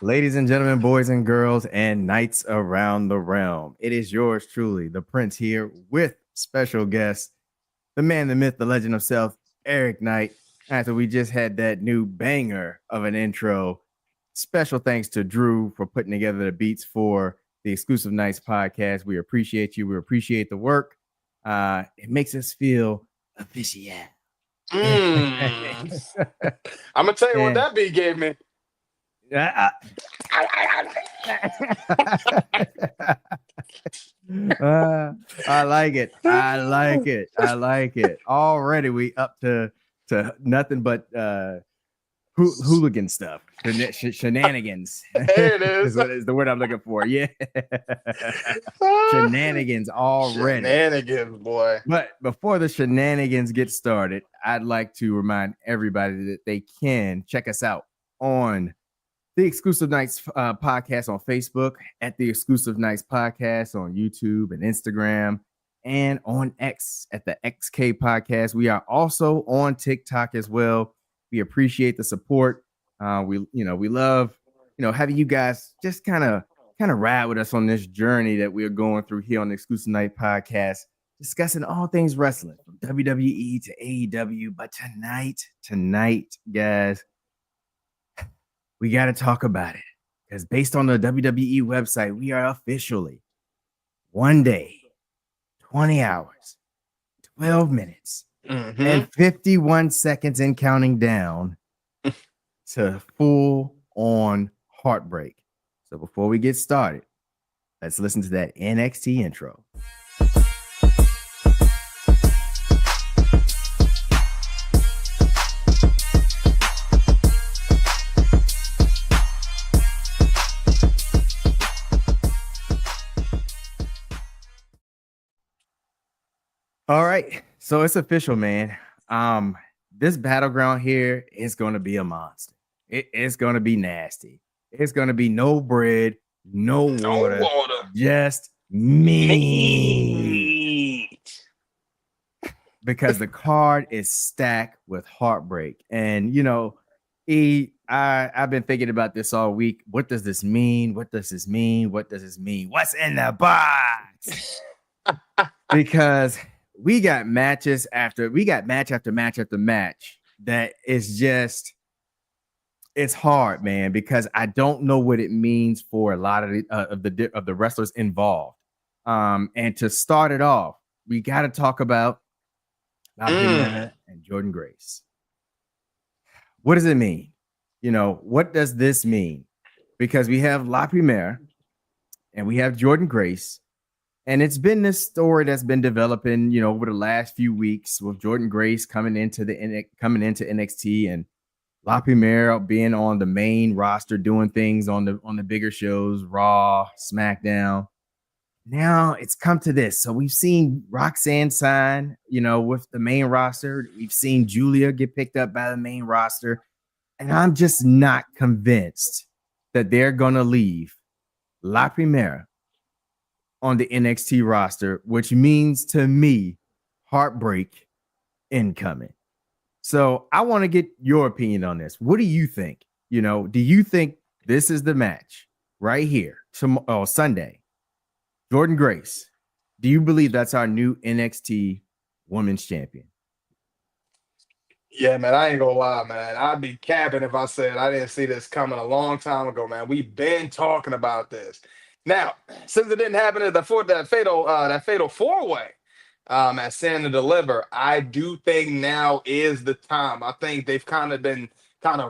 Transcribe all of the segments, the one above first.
Ladies and gentlemen, boys and girls, and knights around the realm, it is yours truly, the Prince here with special guest, the man, the myth, the legend of self, Eric Knight. After we just had that new banger of an intro, special thanks to Drew for putting together the beats for the Exclusive Nights podcast. We appreciate you. We appreciate the work. It makes us feel official. I'm gonna tell you what that beat gave me. I like it. I like it. I like it. Already we up to nothing but hooligan stuff, shenanigans. There it is. is the word I'm looking for. Yeah, shenanigans already. Shenanigans, boy. But before the shenanigans get started, I'd like to remind everybody that they can check us out on the Exclusive Nights podcast on Facebook, at the Exclusive Nights podcast on YouTube and Instagram, and on X at the XK podcast. We are also on TikTok as well. We appreciate the support. We love, having you guys just kind of ride with us on this journey that we are going through here on the Exclusive Night podcast, discussing all things wrestling from WWE to AEW. But tonight, guys, we got to talk about it, because based on the WWE website, we are officially 1 day, 20 hours, 12 minutes, and 51 seconds and counting down to full-on Heartbreak. So before we get started, let's listen to that NXT intro. All right, so it's official, man. This battleground here is going to be a monster. It's going to be nasty. It's going to be no bread, no water, just meat. Because the card is stacked with heartbreak. And, I've been thinking about this all week. What does this mean? What does this mean? What does this mean? What's in the box? Because we got match after match after match that is just, it's hard, man, because I don't know what it means for a lot of the wrestlers involved. And to start it off, we got to talk about and Jordan Grace. What does it mean? What does this mean? Because we have La Primera and we have Jordan Grace. And it's been this story that's been developing, over the last few weeks, with Jordan Grace coming into NXT and La Primera being on the main roster, doing things on the bigger shows, Raw, SmackDown. Now it's come to this. So we've seen Roxanne sign, with the main roster. We've seen Julia get picked up by the main roster. And I'm just not convinced that they're going to leave La Primera on the NXT roster, which means to me, heartbreak incoming. So I want to get your opinion on this. What do you think? Do you think this is the match right here Sunday? Jordan Grace, do you believe that's our new NXT Women's Champion? Yeah, man, I ain't gonna lie, man. I'd be capping if I said I didn't see this coming a long time ago, man. We've been talking about this. Now, since it didn't happen at that fatal four-way at Stand and Deliver, I do think now is the time. I think they've been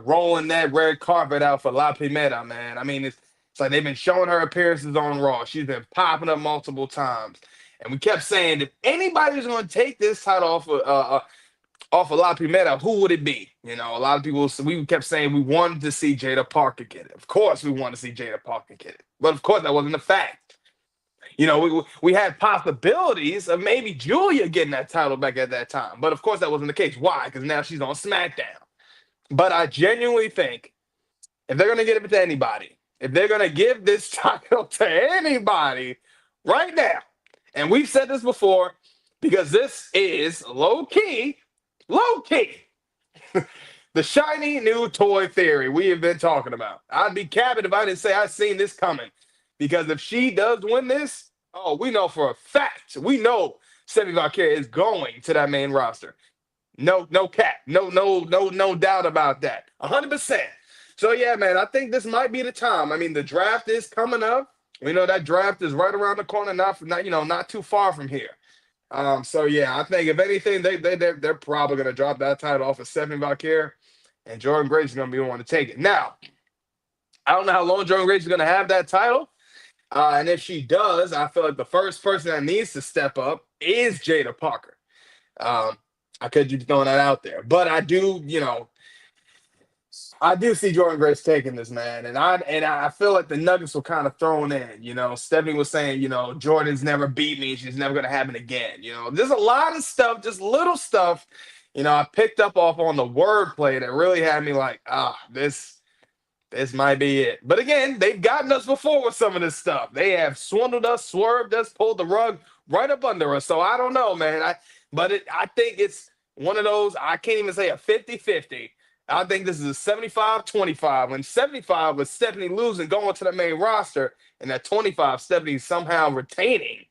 rolling that red carpet out for La Primera, man. I mean, it's like they've been showing her appearances on Raw. She's been popping up multiple times. And we kept saying, if anybody's going to take this title off of La Primera, who would it be? A lot of people, we kept saying we wanted to see Jada Parker get it. Of course, we want to see Jada Parker get it. But of course, that wasn't a fact. We had possibilities of maybe Julia getting that title back at that time. But of course, that wasn't the case. Why? Because now she's on SmackDown. But I genuinely think if they're going to give it to anybody, if they're going to give this title to anybody right now, and we've said this before, because this is low-key, The shiny new toy theory we have been talking about. I'd be capping if I didn't say I'd seen this coming. Because if she does win this, oh, we know for a fact. We know Stephanie Valkyria is going to that main roster. No cap. No doubt about that. 100%. So yeah, man, I think this might be the time. I mean, the draft is coming up. We know that draft is right around the corner, not too far from here. So yeah, I think if anything, they're probably gonna drop that title off of Stephanie Valkyria, and Jordan Grace is gonna be the one to take it. Now, I don't know how long Jordan Grace is gonna have that title. And if she does, I feel like the first person that needs to step up is Jada Parker. I could just throwing that out there, but I do see Jordan Grace taking this, man, and I feel like the Nuggets were kind of thrown in. Stephanie was saying, Jordan's never beat me; she's never gonna happen again. There's a lot of stuff, just little stuff. I picked up off on the wordplay that really had me like, this might be it. But again, they've gotten us before with some of this stuff. They have swindled us, swerved us, pulled the rug right up under us. So I don't know, man. I think it's one of those, I can't even say a 50-50. I think this is a 75-25. When 75 was Stephanie losing, going to the main roster, and that 25, Stephanie somehow retaining.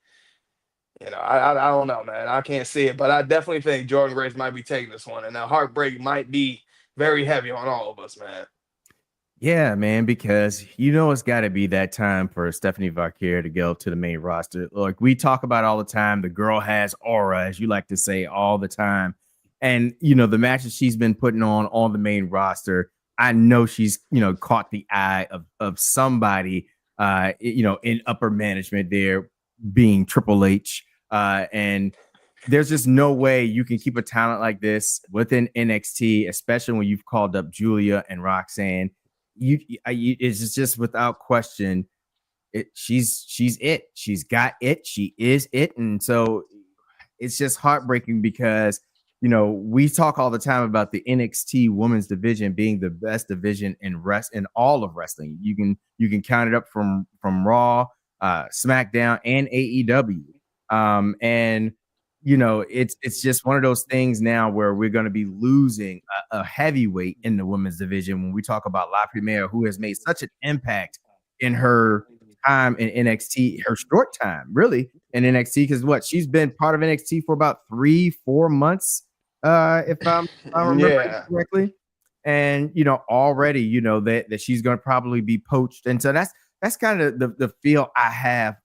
I don't know, man. I can't see it. But I definitely think Jordan Grace might be taking this one. And that heartbreak might be very heavy on all of us, man. Yeah, man, because it's got to be that time for Stephanie Valkyria to go to the main roster. Like we talk about all the time, the girl has aura, as you like to say all the time. And, the matches she's been putting on the main roster, I know she's, caught the eye of somebody, in upper management there, being Triple H. And there's just no way you can keep a talent like this within NXT, especially when you've called up Julia and Roxanne. It's just without question, she's it. She's got it. She is it. And so it's just heartbreaking because, we talk all the time about the NXT women's division being the best division in all of wrestling. You can count it up from Raw, SmackDown, and AEW. And it's just one of those things now where we're going to be losing a heavyweight in the women's division when we talk about La Primera, who has made such an impact in her time in NXT, her short time, really, in NXT, because she's been part of NXT for about 3-4 months, if I remember correctly. And, already, that she's going to probably be poached. And so that's kind of the feel I have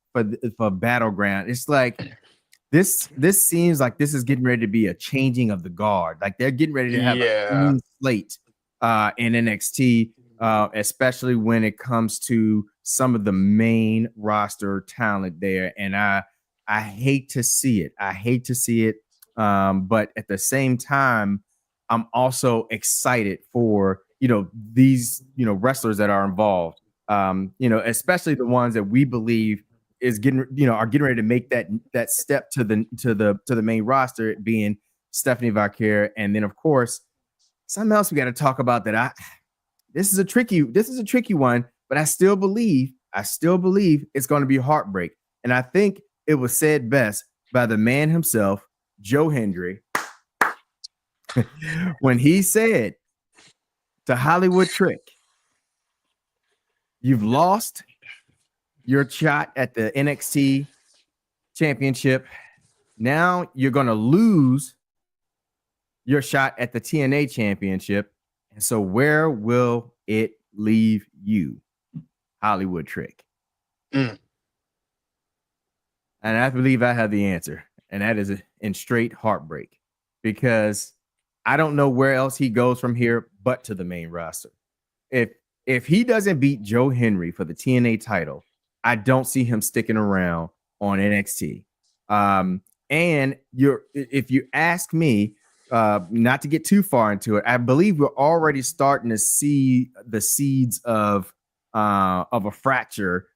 for Battleground. It's like, This seems like this is getting ready to be a changing of the guard. Like they're getting ready to have a clean slate in NXT, especially when it comes to some of the main roster talent there. And I hate to see it. But at the same time, I'm also excited for these wrestlers that are involved. Especially the ones that we believe are getting ready to make that step to the main roster, being Stephanie Valkyria, and then of course something else we got to talk about that this is a tricky one, but I still believe it's going to be heartbreak, and I think it was said best by the man himself, Joe Hendry, when he said to Hollywood Trick, "You've lost your shot at the NXT championship. Now you're going to lose your shot at the TNA championship. And so where will it leave you, Hollywood Trick?" And I believe I have the answer. And that is in straight heartbreak, because I don't know where else he goes from here but to the main roster. If he doesn't beat Joe Hendry for the TNA title, I don't see him sticking around on NXT. And if you ask me, not to get too far into it, I believe we're already starting to see the seeds of a fracture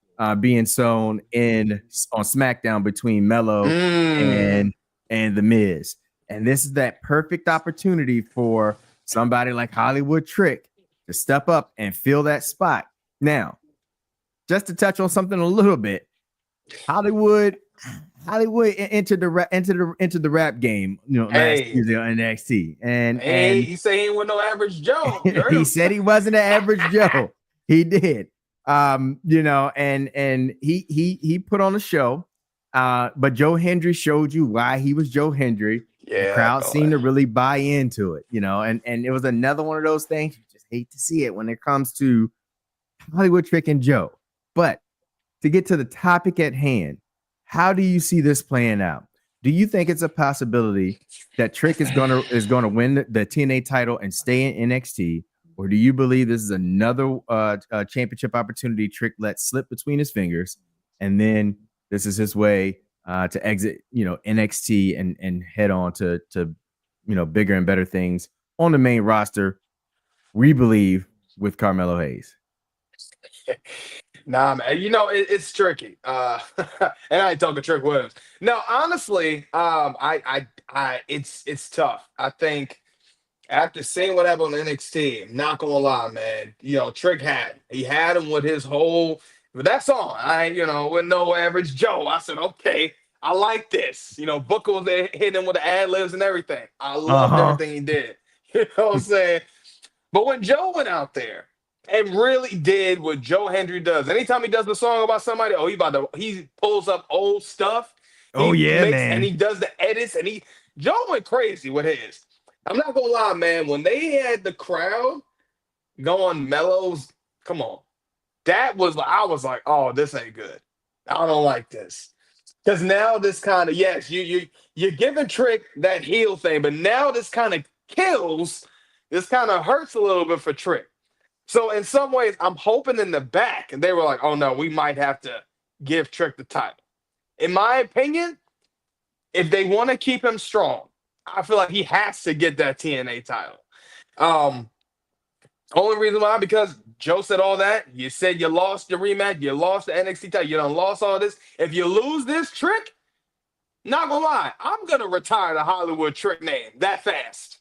being sown on SmackDown between Melo and The Miz. And this is that perfect opportunity for somebody like Hollywood Trick to step up and fill that spot. Now, just to touch on something a little bit, Hollywood, Hollywood entered the rap game, last Hey, season on NXT, and he say he ain't with no average Joe. You heard he him? said he wasn't an average Joe. He did, and he put on a show, but Joe Hendry showed you why he was Joe Hendry. The Yeah, crowd seemed boy. to really buy into it, and it was another one of those things you just hate to see it when it comes to Hollywood Trick and Joe. But to get to the topic at hand, how do you see this playing out? Do you think it's a possibility that Trick is gonna win the TNA title and stay in NXT, or do you believe this is another championship opportunity Trick let slip between his fingers, and then this is his way to exit NXT and head on to bigger and better things on the main roster? We believe with Carmelo Hayes. Nah, man. It's tricky. And I ain't talking Trick Williams. No, honestly, it's tough. I think after seeing what happened on NXT, not gonna lie, man. Trick he had him with his whole. But that's all. With no average Joe. I said, okay, I like this. Booker was there hitting him with the ad libs and everything. I loved everything he did. You know what I'm saying? But when Joe went out there and really did what Joe Hendry does, anytime he does a song about somebody, he pulls up old stuff. Oh yeah, man. And he does the edits, and Joe went crazy with his. I'm not gonna lie, man. When they had the crowd going Mellows, come on, I was like, oh, this ain't good. I don't like this. Because now this kind of, yes, you're giving Trick that heel thing, but now this kind of hurts a little bit for Trick. So in some ways, I'm hoping in the back, and they were like, oh no, we might have to give Trick the title. In my opinion, if they want to keep him strong, I feel like he has to get that TNA title. Only reason why, because Joe said all that. You said you lost your rematch, you lost the NXT title, you done lost all this. If you lose this Trick, not gonna lie, I'm gonna retire the Hollywood Trick name that fast.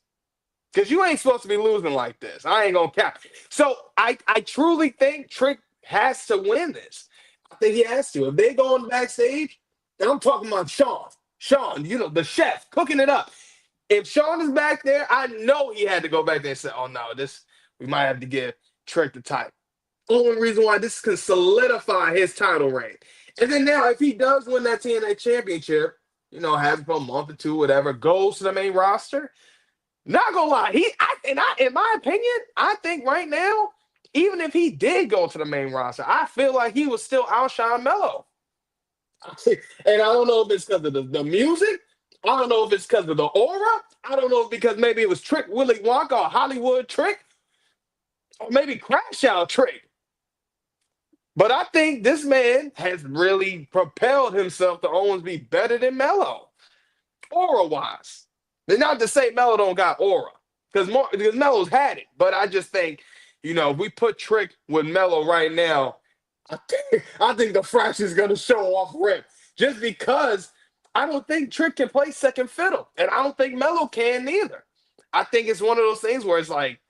Because you ain't supposed to be losing like this. I ain't gonna cap. So I truly think Trick has to win this. I think he has to. If they go on backstage, and I'm talking about Sean, the chef, cooking it up. If Sean is back there, I know he had to go back there and say, oh no, we might have to give Trick the title. Only reason why this can solidify his title reign. And then now, if he does win that TNA championship, has it for a month or two, whatever, goes to the main roster. Not gonna lie, in my opinion, I think right now, even if he did go to the main roster, I feel like he would still outshine Melo. And I don't know if it's because of the music. I don't know if it's because of the aura. I don't know if because maybe it was Trick Willie Wonka or Hollywood Trick, or maybe Crash Out Trick. But I think this man has really propelled himself to always be better than Melo, aura-wise. And not to say Melo don't got aura, because Melo's had it. But I just think, if we put Trick with Melo right now, I think the Fresh is going to show off rip. Just because I don't think Trick can play second fiddle. And I don't think Melo can neither. I think it's one of those things where it's like,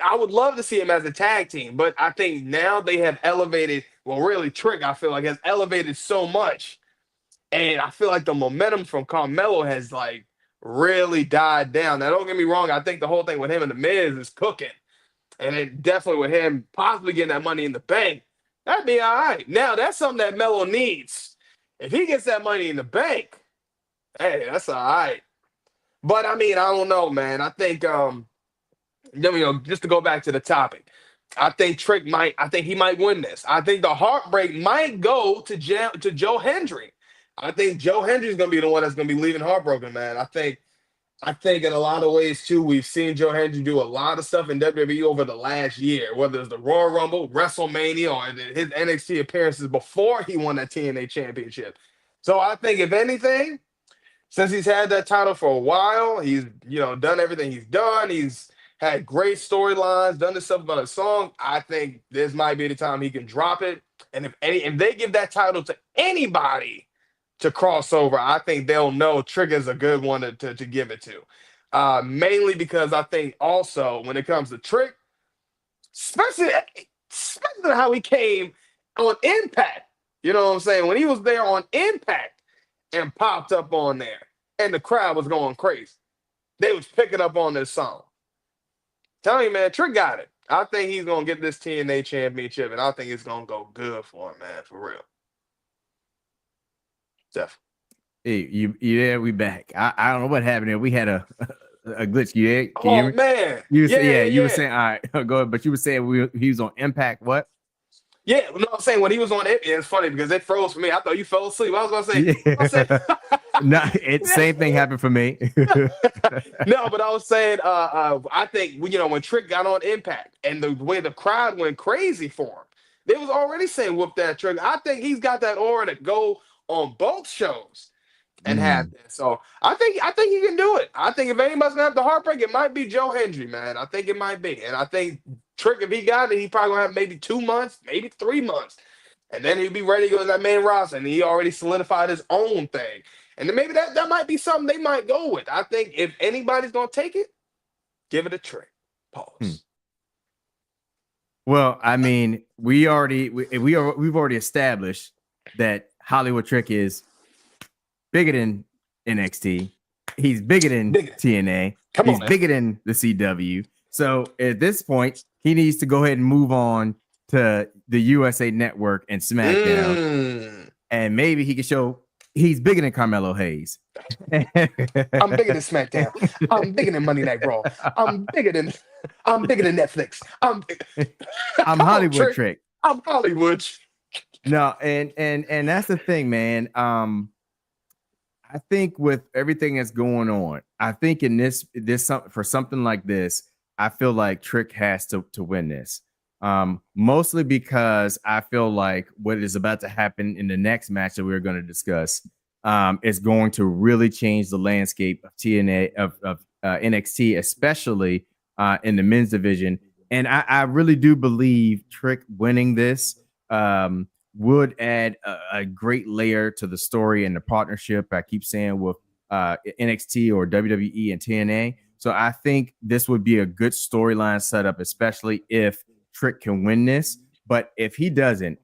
I would love to see him as a tag team. But I think now they have elevated, well, really, Trick, I feel like, has elevated so much. And I feel like the momentum from Carmelo has, really died down. Now, don't get me wrong. I think the whole thing with him and The Miz is cooking. And it definitely with him possibly getting that money in the bank, that'd be all right. Now, that's something that Melo needs. If he gets that money in the bank, hey, that's all right. But, I don't know, man. I think, just to go back to the topic, I think he might win this. I think the heartbreak might go to Joe Hendry. I think Joe Hendry's going to be the one that's going to be leaving heartbroken, man. I think in a lot of ways, too, we've seen Joe Hendry do a lot of stuff in WWE over the last year, whether it's the Royal Rumble, WrestleMania, or his NXT appearances before he won that TNA championship. So I think, if anything, since he's had that title for a while, he's, done everything he's done. He's had great storylines, done this stuff about his song. I think this might be the time he can drop it. And if they give that title to anybody to cross over, I think they'll know Trigger's a good one to give it to. Mainly because I think also when it comes to Trick, especially how he came on Impact, you know what I'm saying? When he was there on Impact, and popped up on there, and the crowd was going crazy. They was picking up on this song. Tell you, man, Trick got it. I think he's gonna get this TNA championship, and I think it's gonna go good for him, man, for real. Definitely. Hey, yeah, we back. I don't know what happened there. We had a glitch. You Oh man, you were saying, all right, go ahead. But you were saying he was on Impact. What? Yeah, no, I'm saying when he was on it, it's funny because it froze for me. I thought you fell asleep. I was gonna say, no, same thing happened for me. No, but I was saying, I think when Trick got on Impact and the way the crowd went crazy for him, they was already saying whoop that Trick. I think he's got that aura to go on both shows and have that. So I think he can do it. I think if anybody's gonna have the heartbreak, it might be Joe Hendry, man. I think it might be, and I think Trick, if he got it, he probably gonna have maybe 2 months, maybe 3 months, and then he'll be ready to go to that main roster, and he already solidified his own thing. And then maybe that might be something they might go with. I think if anybody's gonna take it, give it a Trick. Pause. Well, I mean, we've already established that Hollywood Trick is bigger than NXT. He's bigger than TNA. He's bigger than the CW. So at this point, he needs to go ahead and move on to the USA Network and SmackDown, and maybe he can show he's bigger than Carmelo Hayes. I'm bigger than SmackDown. I'm bigger than Monday Night Raw. I'm bigger than Netflix. I'm Hollywood Trick. I'm Hollywood. No, and that's the thing, man. I think with everything that's going on, I think in this for something like this, I feel like Trick has to win this. Mostly because I feel like what is about to happen in the next match that we're going to discuss is going to really change the landscape of TNA of NXT, especially in the men's division. And I really do believe Trick winning this would add a great layer to the story and the partnership. I keep saying with NXT or WWE and TNA. So I think this would be a good storyline setup, especially if Trick can win this. But if he doesn't,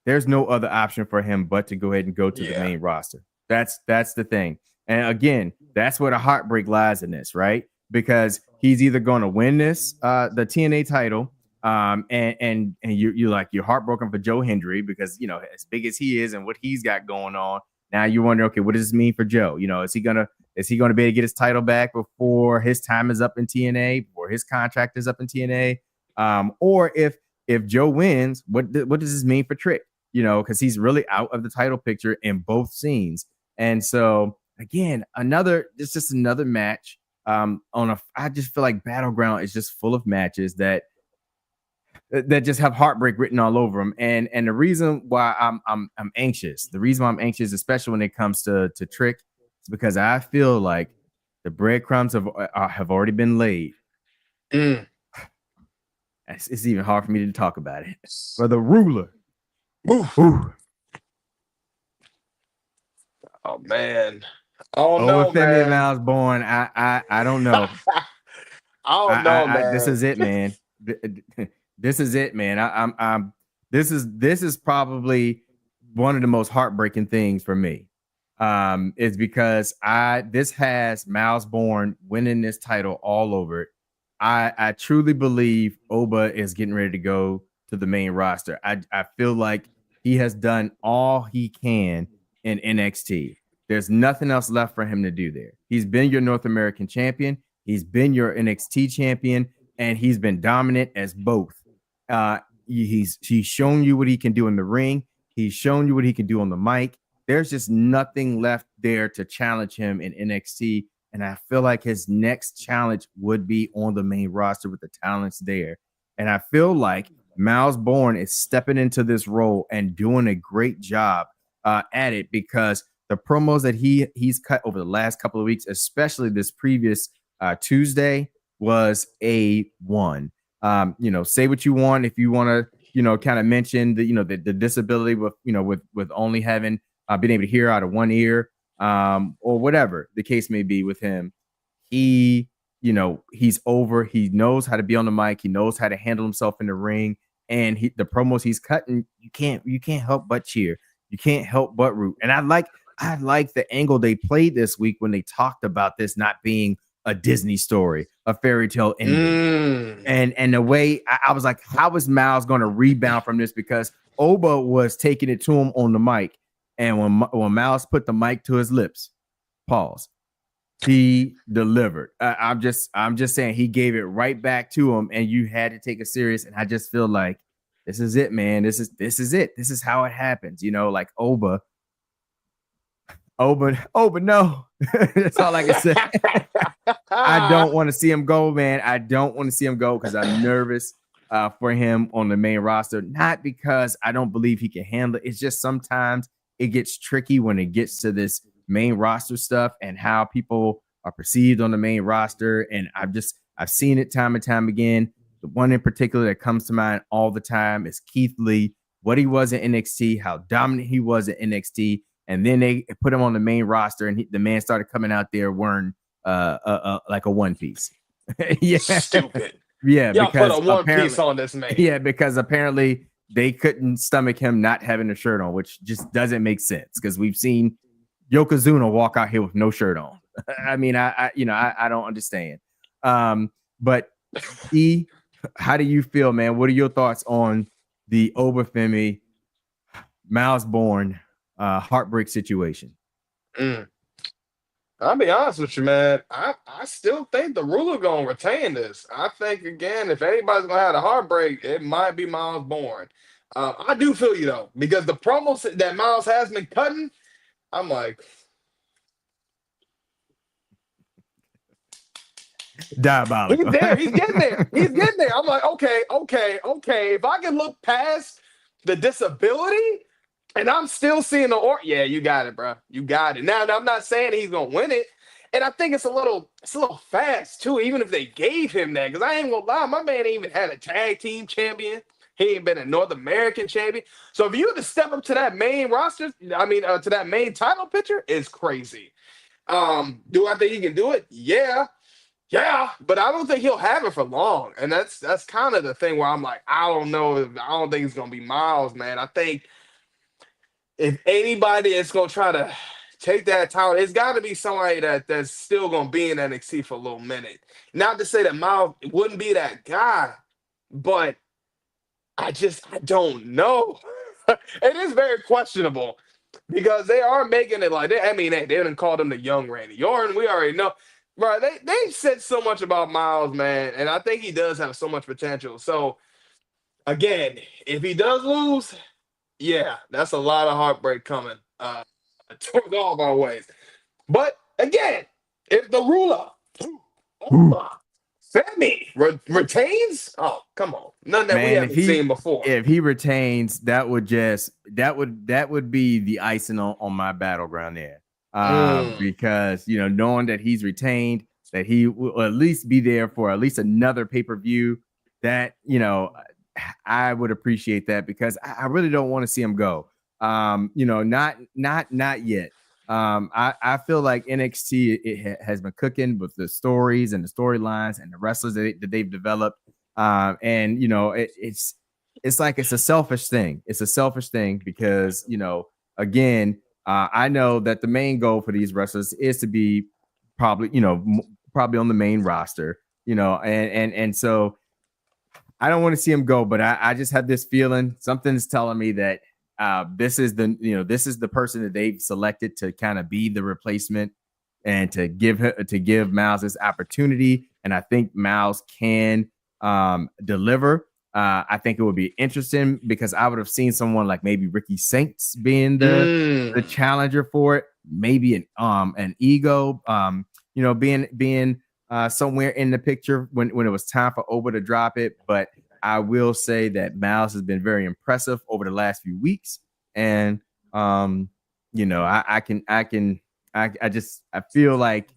there's no other option for him but to go ahead and go to the main roster. That's the thing. And again, that's where the heartbreak lies in this, right? Because he's either going to win this, the TNA title, and you're heartbroken for Joe Hendry because as big as he is and what he's got going on. Now you wonder, okay, what does this mean for Joe? Is he gonna be able to get his title back before his time is up in TNA, before his contract is up in TNA? Or if Joe wins, what does this mean for Trick? Because he's really out of the title picture in both scenes. And so again, it's just another match. I just feel like Battleground is just full of matches that just have heartbreak written all over them. And the reason why I'm anxious, especially when it comes to Trick, is because I feel like the breadcrumbs have already been laid. It's even hard for me to talk about it. For the ruler. Ooh. Oh man. Oh no, man. Miles born. I don't know. Man. This is it, man. This is it, man. This is probably one of the most heartbreaking things for me. Is because this has Miles Bourne winning this title all over it. I truly believe Oba is getting ready to go to the main roster. I feel like he has done all he can in NXT. There's nothing else left for him to do there. He's been your North American champion. He's been your NXT champion, and he's been dominant as both. He's shown you what he can do in the ring. He's shown you what he can do on the mic. There's just nothing left there to challenge him in NXT. And I feel like his next challenge would be on the main roster with the talents there. And I feel like Miles Bourne is stepping into this role and doing a great job at it, because the promos that he's cut over the last couple of weeks, especially this previous Tuesday, was A1. Say what you want. If you want to, kind of mention the disability with only having been able to hear out of one ear, or whatever the case may be with him. He's over. He knows how to be on the mic. He knows how to handle himself in the ring. And the promos he's cutting, you can't help but cheer. You can't help but root. And I I like the angle they played this week when they talked about this not being a Disney story, a fairy tale ending. And the way I was like, how is Miles going to rebound from this? Because Oba was taking it to him on the mic. And when Miles put the mic to his lips, pause, he delivered. I'm just saying he gave it right back to him, and you had to take it serious. And I just feel like this is it, man. This is it. This is how it happens. Like Oba, no. That's all I can say. I don't want to see him go, man. I don't want to see him go because I'm nervous for him on the main roster. Not because I don't believe he can handle it. It's just sometimes it gets tricky when it gets to this main roster stuff and how people are perceived on the main roster. And I've seen it time and time again. The one in particular that comes to mind all the time is Keith Lee, what he was in NXT, how dominant he was in NXT. And then they put him on the main roster, and the man started coming out there wearing like a one piece. Yeah, stupid. Yeah, y'all because put a one piece on this man. Yeah, because apparently they couldn't stomach him not having a shirt on, which just doesn't make sense. Because we've seen Yokozuna walk out here with no shirt on. I mean, I don't understand. But how do you feel, man? What are your thoughts on the Obafemi Miles Bourne heartbreak situation? I'll be honest with you, man. I still think the ruler gonna retain this. I think again, if anybody's gonna have a heartbreak, it might be Miles Bourne. I do feel you though, because the promos that Miles has been cutting, I'm like, diabolical. He's there. He's getting there. He's getting there. I'm like, okay. If I can look past the disability, and I'm still seeing yeah, you got it, bro. You got it. Now, I'm not saying he's gonna win it, and I think it's a little fast too. Even if they gave him that, because I ain't gonna lie, my man ain't even had a tag team champion. He ain't been a North American champion. So if you were to step up to that main roster, to that main title picture, it's crazy. Do I think he can do it? Yeah, but I don't think he'll have it for long, and that's kind of the thing where I'm like, I don't know. I don't think it's gonna be Miles, man. I think if anybody is gonna try to take that title, it's got to be somebody that's still gonna be in NXT for a little minute. Not to say that Miles wouldn't be that guy, but I don't know. It is very questionable because they are making it like they didn't call him the young Randy Orton. We already know. Bro, they said so much about Miles, man, and I think he does have so much potential. So, again, if he does lose, yeah, that's a lot of heartbreak coming towards all of our ways. But, again, if the ruler, Femi, retains, oh, come on. None that we haven't seen before. If he retains, that would be the icing on my battleground there. Because knowing that he's retained, that he will at least be there for at least another pay-per-view, that I would appreciate that, because I really don't want to see him go. Not yet. I feel like NXT has been cooking with the stories and the storylines and the wrestlers that they've developed. It's like it's a selfish thing. It's a selfish thing because again. I know that the main goal for these wrestlers is to be probably on the main roster, and so I don't want to see him go, but I just have this feeling something's telling me that this is the person that they've selected to kind of be the replacement and to give Miles this opportunity. And I think Miles can deliver. I think it would be interesting because I would have seen someone like maybe Ricky Saints being the challenger for it, maybe an ego, being somewhere in the picture when it was time for Oba to drop it. But I will say that Miles has been very impressive over the last few weeks, and I feel like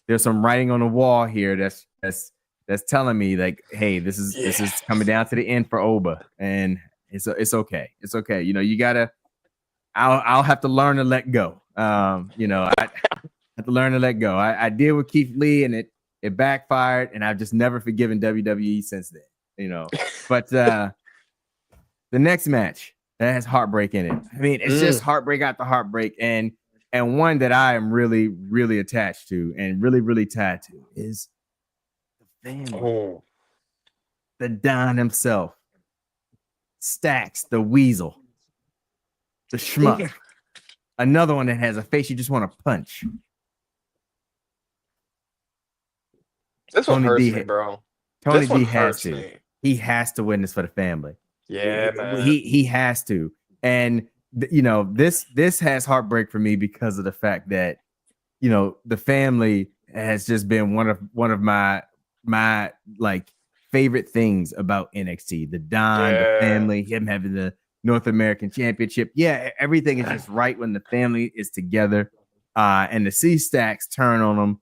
there's some writing on the wall here that's telling me like, hey, this is coming down to the end for Oba, and it's okay. It's okay. You gotta. I'll have to learn to let go. I have to learn to let go. I did with Keith Lee, and it backfired, and I've just never forgiven WWE since then. But the next match that has heartbreak in it. I mean, it's just heartbreak after heartbreak, and and one that I am really, really attached to and really, really tied to is the family. Oh. The Don himself. Stacks, the weasel. The schmuck. Another one that has a face you just want to punch. This one hurts me, bro. Tony D has to. He has to win this for the family. Yeah, man. He has to. And this has heartbreak for me because of the fact that the family has just been one of my like favorite things about NXT. The Don, the family, him having the North American Championship. Yeah, everything is just right when the family is together. And to see Stacks turn on him,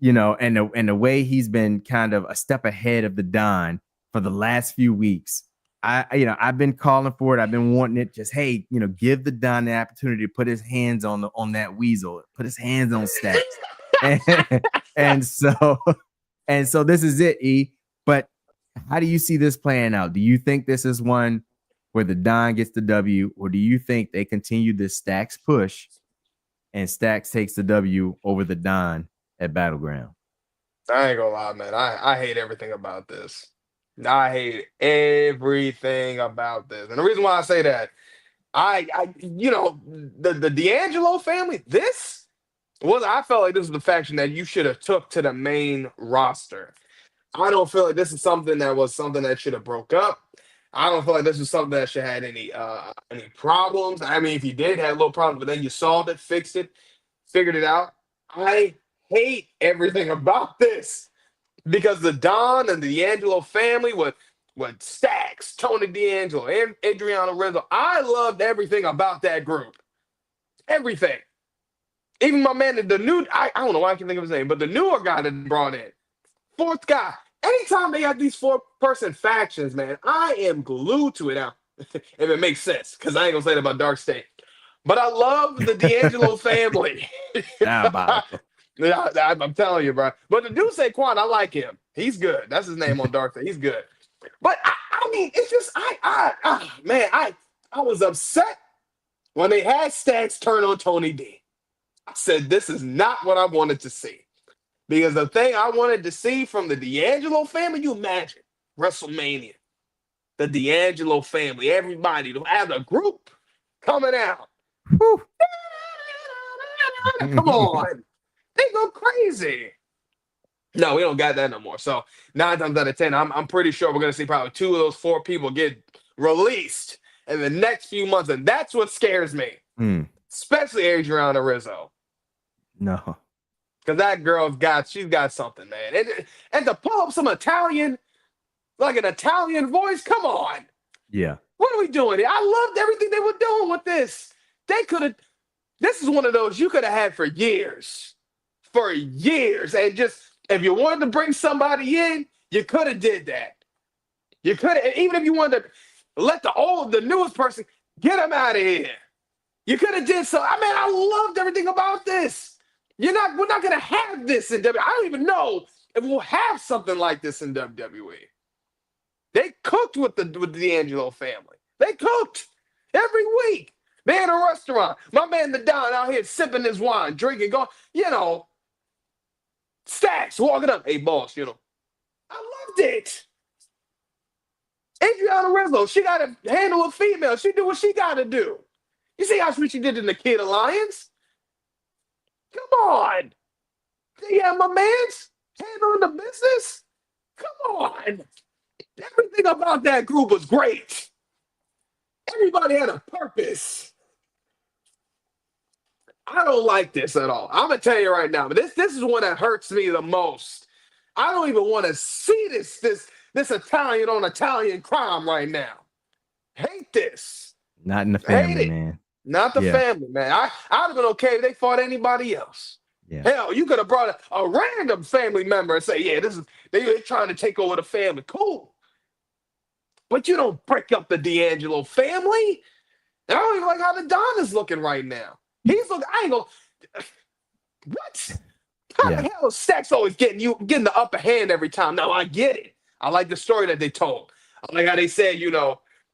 and the way he's been kind of a step ahead of the Don for the last few weeks. I've been calling for it. I've been wanting it. Just, hey, give the Don the opportunity to put his hands on that weasel, put his hands on Stacks. and so this is it, E. But how do you see this playing out? Do you think this is one where the Don gets the W, or do you think they continue this Stacks push and Stacks takes the W over the Don at Battleground? I ain't gonna lie, man. I hate everything about this. I hate everything about this. And the reason why I say that, the D'Angelo family, I felt like this was the faction that you should have took to the main roster. I don't feel like this is something that should have broke up. I don't feel like this is something that should have had any problems. I mean, if you did have little problems, but then you solved it, fixed it, figured it out. I hate everything about this because the Don and the D'Angelo family with Stacks, Tony D'Angelo, and Adriano Rizzo. I loved everything about that group. Everything. Even my man, the new, I don't know why I can think of his name, but the newer guy that brought in, fourth guy. Anytime they got these 4-person factions, man, I am glued to it now. If it makes sense, because I ain't gonna say that about Dark State. But I love the D'Angelo family. I'm telling you, bro. But the dude Saquon, I like him. He's good. That's his name on Dark State. He's good. But I mean, it's just I was upset when they had Stacks turn on Tony D. I said, this is not what I wanted to see. Because the thing I wanted to see from the D'Angelo family, you imagine WrestleMania, the D'Angelo family, everybody to have a group coming out. Come on. They go crazy. No, we don't got that no more. So 9 times out of 10, I'm pretty sure we're going to see probably 2 of those 4 people get released in the next few months. And that's what scares me. Especially Adriana Rizzo. No. Because that girl's she's got something, man. And to pull up some Italian, like an Italian voice, come on. Yeah. What are we doing here? I loved everything they were doing with this. This is one of those you could have had for years. For years. And just, if you wanted to bring somebody in, you could have did that. You could have, even if you wanted to let the newest person, get them out of here. You could have did so. I mean, I loved everything about this. We're not gonna have this in WWE. I don't even know if we'll have something like this in WWE. They cooked with the D'Angelo family. They cooked every week. They in a restaurant. My man the Don out here sipping his wine, drinking, going, Stacks walking up. Hey, boss, I loved it. Adriana Rizzo, she got to handle a female. She do what she got to do. You see how sweet she did in the Kid Alliance? Come on. Yeah, my man's handling the business. Come on. Everything about that group was great. Everybody had a purpose. I don't like this at all. I'm going to tell you right now, but this is one that hurts me the most. I don't even want to see this Italian on Italian crime right now. Hate this. Not in the family, man. Not the family, man. I'd have been okay if they fought anybody else. Yeah. Hell, you could have brought a random family member and say, yeah, they're trying to take over the family. Cool. But you don't break up the D'Angelo family. I don't even like how the Don is looking right now. He's looking, I ain't gonna, what? How the hell is Stacks always getting the upper hand every time? No, I get it. I like the story that they told. I like how they said,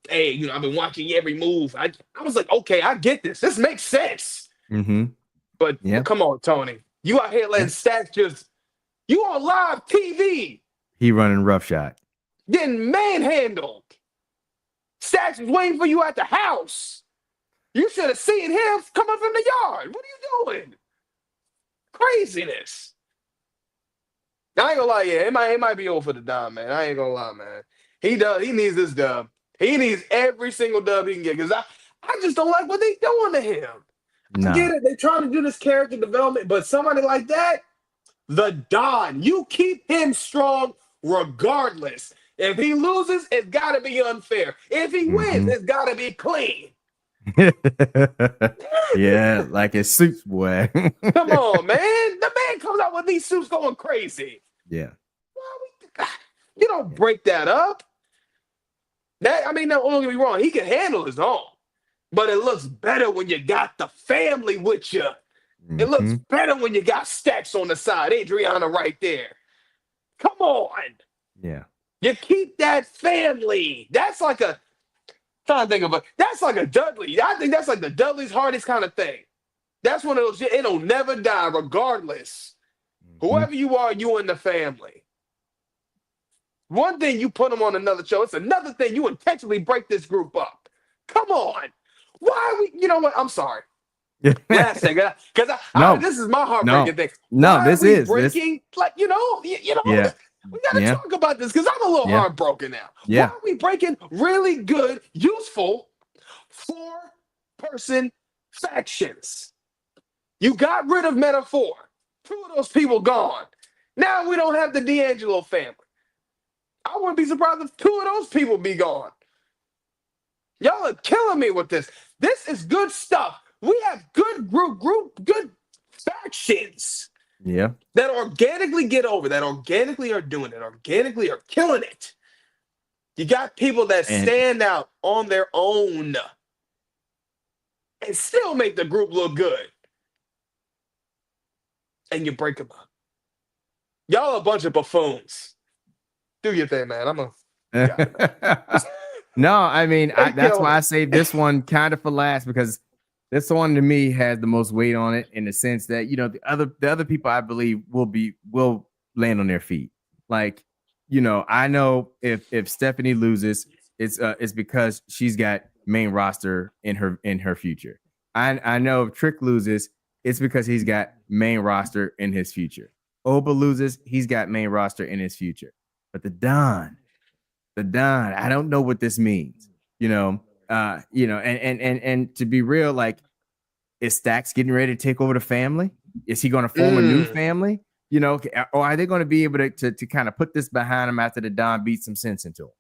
hey, I've been watching every move. I was like, okay, I get this. This makes sense. Mm-hmm. But Yeah. come on, Tony. You out here letting Stacks you on live TV. He running roughshod. Getting manhandled. Stacks was waiting for you at the house. You should have seen him coming from the yard. What are you doing? Craziness. I ain't gonna lie, yeah, it might be over for the Don, man. I ain't gonna lie, man. He needs this dub. He needs every single dub he can get because I just don't like what they doing to him. Nah. I get it, they're trying to do this character development, but somebody like that, the Don, you keep him strong regardless. If he loses, it's gotta be unfair. If he wins, it's gotta be clean. Yeah, like his suits, boy. Come on, man. The man comes out with these suits going crazy. Yeah. You don't break that up. Don't get me wrong. He can handle his own. But it looks better when you got the family with you. It looks better when you got Stacks on the side. Adriana right there. Come on. Yeah. You keep that family. That's like that's like a Dudley. I think that's like the Dudley's hardest kind of thing. That's one of those, it'll never die regardless. Whoever you are, you in the family. One thing you put them on another show, it's another thing you intentionally break this group up. Come on. Why are we, you know what? I'm sorry. Last thing, because this is my heartbreaking thing. No, this is breaking, like, we gotta talk about this because I'm a little heartbroken now. Yeah. Why are we breaking really good, useful 4-person factions? You got rid of Metaphor. 2 of those people gone. Now we don't have the D'Angelo family. I wouldn't be surprised if 2 of those people be gone. Y'all are killing me with this. This is good stuff. We have good good factions. Yeah. That organically get over, that organically are doing it, organically are killing it. You got people that stand out on their own and still make the group look good. And you break them up. Y'all a bunch of buffoons. Do your thing, man. No, I mean, that's why I saved this one kind of for last, because this one to me has the most weight on it in the sense that, the other people I believe will land on their feet. Like, I know if Stephanie loses, it's because she's got main roster in her future. I know if Trick loses, it's because he's got main roster in his future. Oba loses, he's got main roster in his future. But the Don, I don't know what this means. And to be real, like, is Stacks getting ready to take over the family? Is he going to form a new family? Or are they going to be able to kind of put this behind him after the Don beats some sense into him?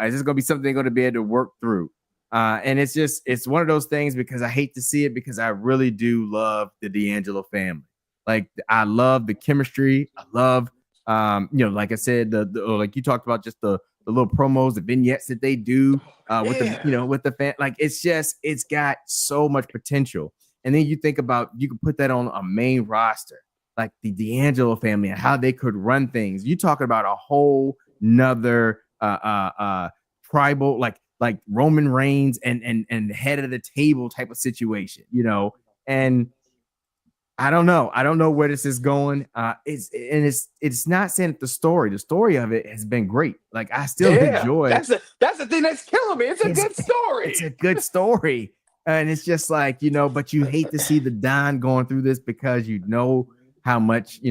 Is this going to be something they're going to be able to work through? And it's one of those things, because I hate to see it, because I really do love the D'Angelo family. Like, I love the chemistry. I love, like I said, like you talked about, just the little promos, the vignettes that they do with the fan. Like, it's got so much potential. And then you think about, you could put that on a main roster, like the D'Angelo family, and how they could run things. You talking about a whole nother tribal, like Roman Reigns and head of the table type of situation, and I don't know where this is going. It's not saying that the story of it has been great. Like, I still enjoy. That's the thing that's killing me. It's a good story. It's a good story. And it's just like, but you hate to see the Don going through this, because how much,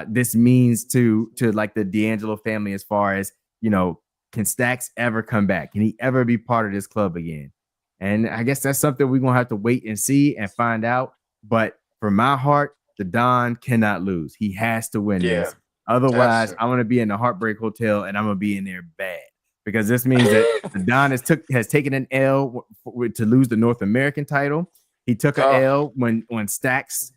this means to like the D'Angelo family, as far as, can Stacks ever come back? Can he ever be part of this club again? And I guess that's something we're going to have to wait and see and find out. But for my heart, the Don cannot lose. He has to win this. Otherwise, I'm going to be in the HeartBreak Hotel, and I'm going to be in there bad, because this means that the Don has taken an L to lose the North American title. He took an L when Stacks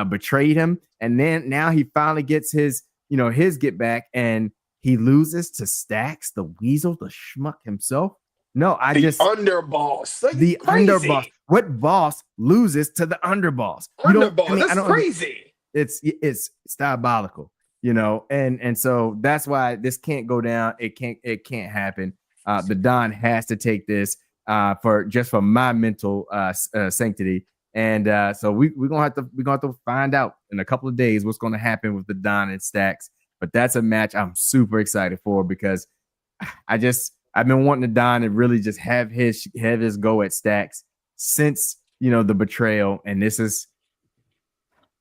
betrayed him, and then now he finally gets his get back, and he loses to Stacks, the Weasel, the schmuck himself. No, underboss. Like, the crazy. Underboss. What boss loses to the underboss? That's crazy. It's diabolical, and so that's why this can't go down. It can't happen. The Don has to take this for my mental sanctity. And so we're gonna have to find out in a couple of days what's gonna happen with the Don and Stacks. But that's a match I'm super excited for because I've been wanting the Don to really just have his go at Stacks since the betrayal, and this is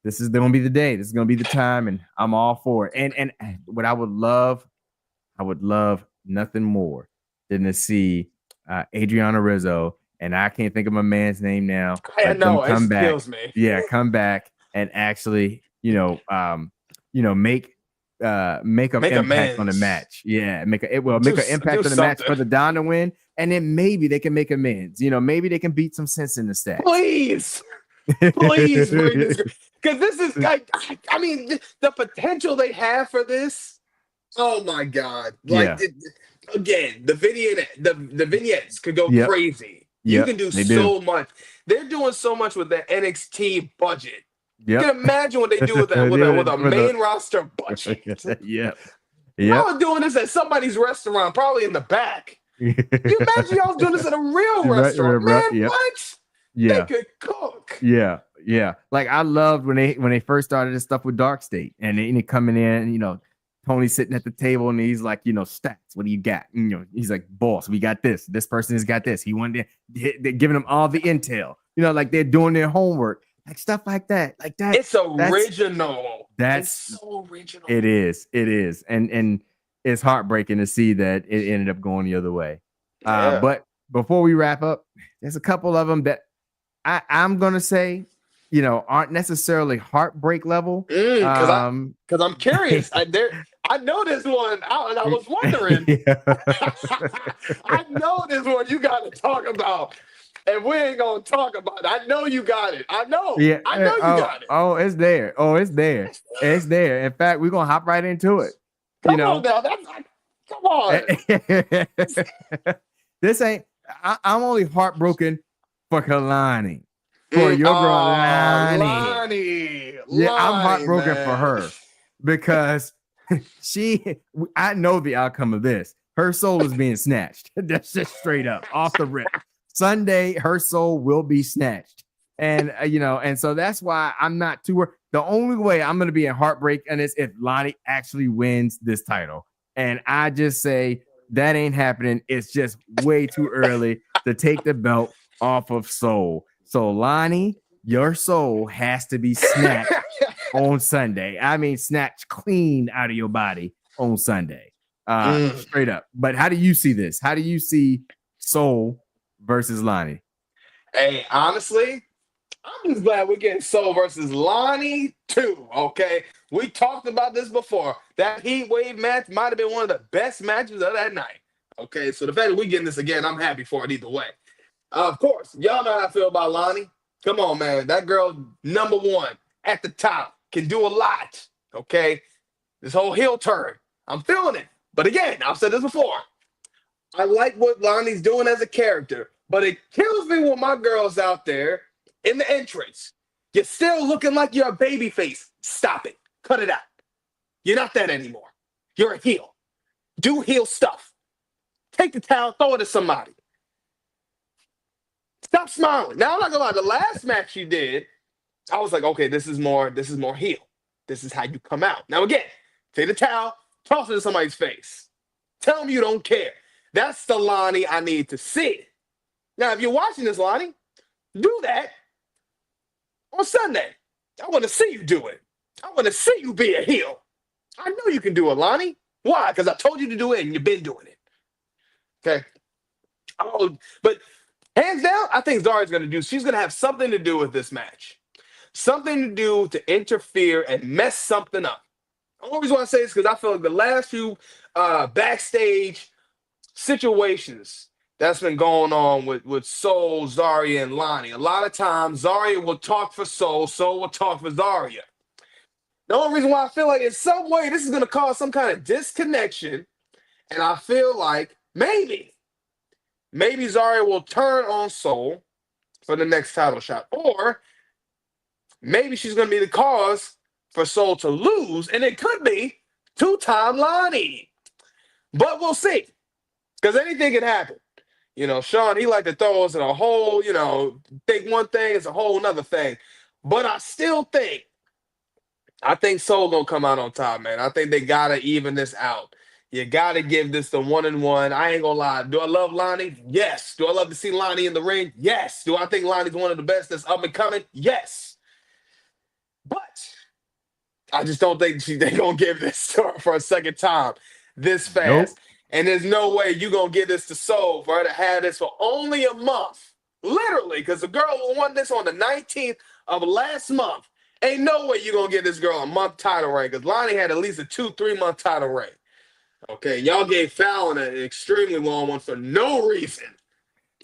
gonna be the day. This is gonna be the time, and I'm all for it. And what I would love nothing more than to see Adriana Rizzo, and I can't think of my man's name now. I know, come it back. kills me. Yeah, come back and actually, make an impact on the match. Yeah, make an impact on the match for the Don to win, and then maybe they can make amends. Maybe they can beat some sense in the Stacks. Please bring this, because this is like, I mean, the potential they have for this. Oh my God! Like again, the vignettes could go crazy. You can do so much. They're doing so much with the NXT budget. You can imagine what they do with that with a main roster budget. Y'all doing this at somebody's restaurant, probably in the back. You imagine y'all doing this at a real restaurant, man? What? They could cook. Yeah. Like I loved when they first started this stuff with Dark State, and they coming in, Tony's sitting at the table and he's like, Stacks, what do you got? He's like, boss, we got this. This person has got this. He wanted they're giving them all the intel, like they're doing their homework, like stuff like that. Like that. It's original. It's so original. It is. And it's heartbreaking to see that it ended up going the other way. But before we wrap up, there's a couple of them that I'm gonna say, aren't necessarily heartbreak level. Because I'm curious. I know this one, and I was wondering. I know this one you got to talk about, and we ain't gonna talk about it. I know you got it. I know. Yeah, I know you got it. Oh, it's there. It's there. In fact, we're gonna hop right into it. Come on now. Come on. This ain't. I'm only heartbroken for Kalani. For your girl, Lonnie. Yeah, I'm heartbroken for her because I know the outcome of this. Her soul is being snatched. That's just straight up off the rip. Sunday, her soul will be snatched. And, and so that's why I'm not too worried. The only way I'm going to be in heartbreak and is if Lonnie actually wins this title. And I just say that ain't happening. It's just way too early to take the belt off of Soul. So Lonnie, your soul has to be snatched on Sunday. I mean, snatched clean out of your body on Sunday. Straight up. But how do you see this? How do you see Soul versus Lonnie? Hey, honestly, I'm just glad we're getting Soul versus Lonnie too. Okay, we talked about this before. That Heat Wave match might have been one of the best matches of that night. Okay, so the fact that we're getting this again, I'm happy for it either way. Of course, y'all know how I feel about Lonnie. Come on, man. That girl, number one at the top, can do a lot. Okay, this whole heel turn, I'm feeling it. But again, I've said this before. I like what Lonnie's doing as a character, but it kills me when my girl's out there in the entrance. You're still looking like you're a baby face. Stop it. Cut it out. You're not that anymore. You're a heel. Do heel stuff. Take the towel, throw it at somebody. Stop smiling. Now, I'm not gonna lie. The last match you did, I was like, okay, this is more heel. This is how you come out. Now, again, take the towel, toss it in somebody's face. Tell them you don't care. That's the Lonnie I need to see. Now, if you're watching this, Lonnie, do that on Sunday. I want to see you do it. I want to see you be a heel. I know you can do it, Lonnie. Why? Because I told you to do it, and you've been doing it. Okay. Oh, but hands down, I think Zaria's going to do. She's going to have something to do with this match. Something to do to interfere and mess something up. I always want to say this because I feel like the last few backstage situations that's been going on with Soul, Zaria, and Lonnie. A lot of times, Zaria will talk for Soul, Soul will talk for Zaria. The only reason why I feel like in some way this is going to cause some kind of disconnection, and I feel like maybe Zaria will turn on Soul for the next title shot, or maybe she's going to be the cause for Soul to lose, and it could be two-time Lonnie. But we'll see, because anything can happen. Sean, he like to throw us in a whole, think one thing is a whole nother thing. But I think Soul gonna come out on top, man. I think they gotta even this out. You gotta give this the 1-1. I ain't gonna lie. Do I love Lonnie? Yes. Do I love to see Lonnie in the ring? Yes. Do I think Lonnie's one of the best that's up and coming? Yes. But I just don't think they're gonna give this to her for a second time this fast. Nope. And there's no way you're gonna give this to Soul for her to have this for only a month. Literally, because the girl won this on the 19th of last month. Ain't no way you're gonna give this girl a month title reign, because Lonnie had at least a 2-3 month title reign. Okay, y'all gave Fallon an extremely long one for no reason.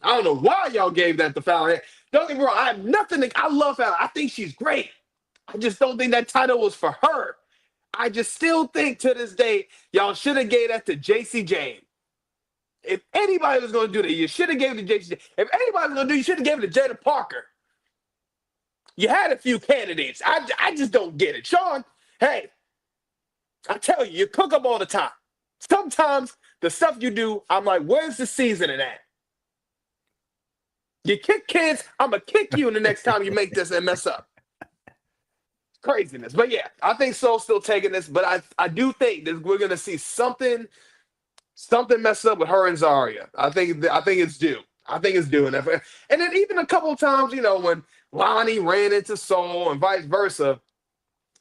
I don't know why y'all gave that to Fallon. Don't get me wrong, I have nothing to, I love Fallon. I think she's great. I just don't think that title was for her. I just still think to this day, y'all should have gave that to JC Jane. If anybody was going to do that, you should have gave it to JC Jane. If anybody was going to do, you should have gave it to Jada Parker. You had a few candidates. I just don't get it. Sean, hey, I tell you, you cook up all the time. Sometimes the stuff you do, I'm like, where's the seasoning at? You kick kids, I'm going to kick you the next time you make this and mess up. Craziness. But yeah, I think Soul's still taking this, but I do think that we're going to see something mess up with her and Zarya. I think it's due. I think it's due. And then even a couple of times, when Lonnie ran into Soul and vice versa,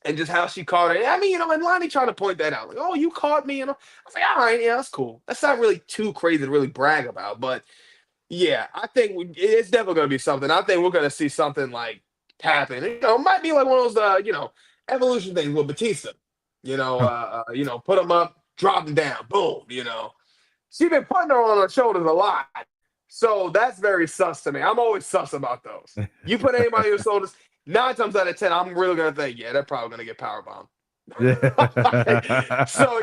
and just how she caught her. I mean, and Lonnie trying to point that out. Like, oh, you caught me. I was like, all right, yeah, that's cool. That's not really too crazy to really brag about. But yeah, I think it's definitely going to be something. I think we're going to see something like happen. It might be like one of those, evolution things with Batista. Put them up, drop them down, boom. She's been putting her on her shoulders a lot. So that's very sus to me. I'm always sus about those. You put anybody on your shoulders, 9 times out of 10, I'm really gonna think, yeah, they're probably gonna get powerbombed. So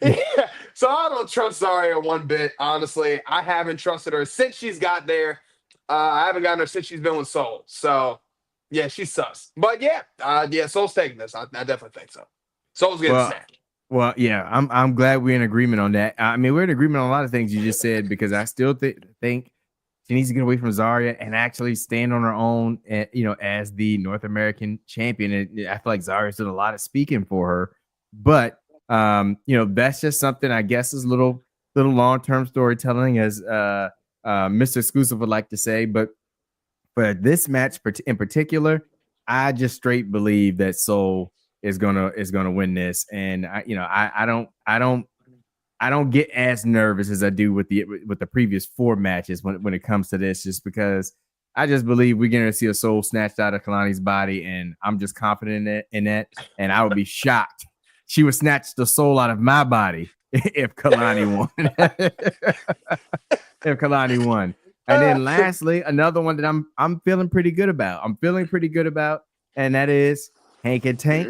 yeah. So I don't trust Zarya one bit. Honestly, I haven't trusted her since she's got there. I haven't gotten her since she's been with Soul. So yeah, she's sus. But yeah, Soul's taking this. I definitely think so. Soul's getting snapped. Well, yeah, I'm glad we're in agreement on that. I mean, we're in agreement on a lot of things you just said, because I still think she needs to get away from Zarya and actually stand on her own, as the North American champion. And I feel like Zarya's done a lot of speaking for her, but that's just something I guess is little long-term storytelling, as Mr. Xclusive would like to say. But for this match in particular, I just straight believe that Soul is gonna win this, and I don't get as nervous as I do with the previous 4 matches when it comes to this, just because I just believe we're gonna see a soul snatched out of Kalani's body, and I'm just confident in that. And I would be shocked she would snatch the soul out of my body if Kalani won. If Kalani won. And then lastly, another one that I'm feeling pretty good about. And that is Hank and Tank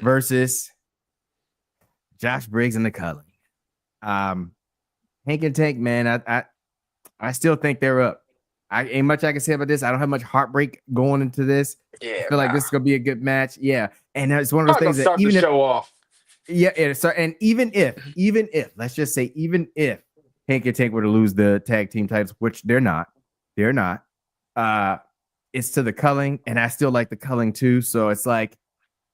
versus Josh Briggs and the Culling. Hank and Tank, man, I still think they're up. Ain't much I can say about this. I don't have much heartbreak going into this. Yeah, I feel like this is gonna be a good match. Yeah, and it's one of those things that even show off. Yeah, so and even if let's just say even if Hank and Tank were to lose the tag team titles, which they're not. It's to the Culling, and I still like the Culling too. So it's like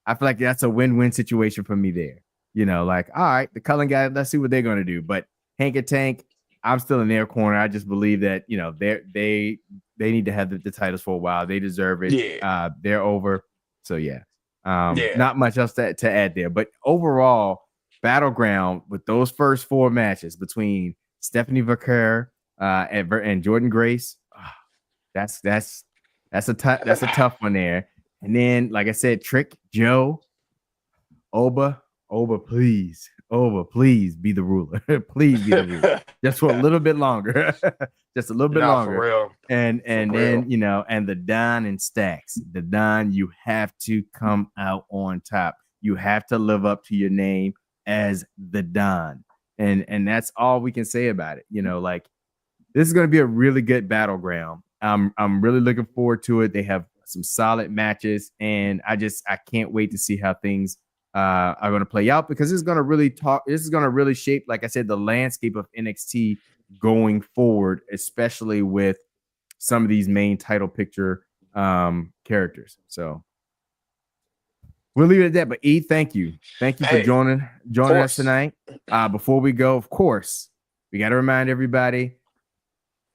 I feel like that's a win-win situation for me there. Like, all right, the Culling guy, let's see what they're gonna do. But Hank and Tank, I'm still in their corner. I just believe that they need to have the titles for a while. They deserve it. Yeah. They're over. So yeah. Not much else to add there. But overall, Battleground with those first 4 matches between Stephanie Vaquer and Jordan Grace, that's a tough one there. And then, like I said, Trick, Joe, Oba, please be the ruler. Please be the ruler. Just for a little bit longer. Just a little bit longer. For real. And then, and the Don and Stacks. The Don, you have to come out on top. You have to live up to your name as the Don. And that's all we can say about it. Like, this is going to be a really good Battleground. I'm really looking forward to it. They have some solid matches, and I can't wait to see how things are going to play out, because it's going to really shape, like I said, the landscape of NXT going forward, especially with some of these main title picture characters. So we'll leave it at that. But E, thank you for joining us tonight. Before we go, of course, we got to remind everybody,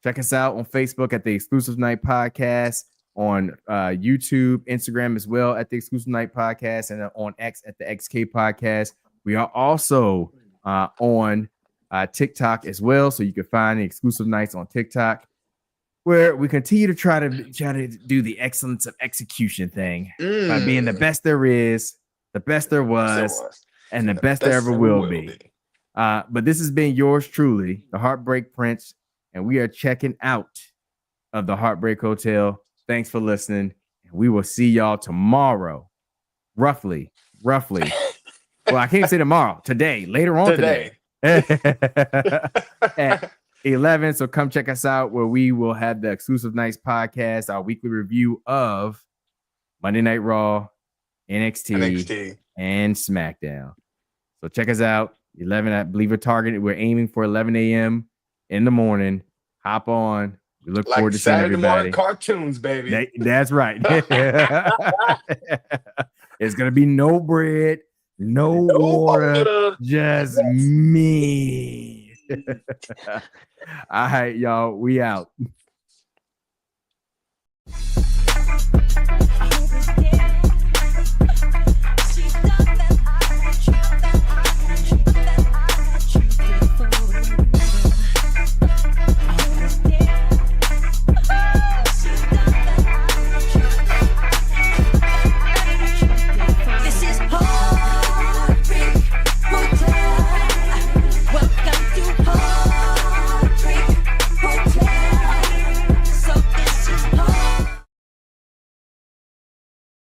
check us out on Facebook at the Exclusive Night Podcast, on YouTube, Instagram as well at the Exclusive Night Podcast, and on X at the XK Podcast. We are also on TikTok as well, so you can find the Exclusive Nights on TikTok, where we continue to try to do the excellence of execution thing by being the best there is, the best there was, and the best there ever will be. But this has been yours truly, the Heartbreak Prince, and we are checking out of the HeartBreak Hotel. Thanks for listening. We will see y'all tomorrow, roughly. Well, I can't say tomorrow. Today, later on today. At 11. So come check us out, where we will have the Exclusive Nights Podcast, our weekly review of Monday Night Raw, NXT. And SmackDown. So check us out. 11, I believe we're targeted. We're aiming for 11 a.m. in the morning. Hop on. We look forward to seeing everybody. Cartoons, baby. That's right. It's gonna be no bread, no water, just me. All right, y'all. We out.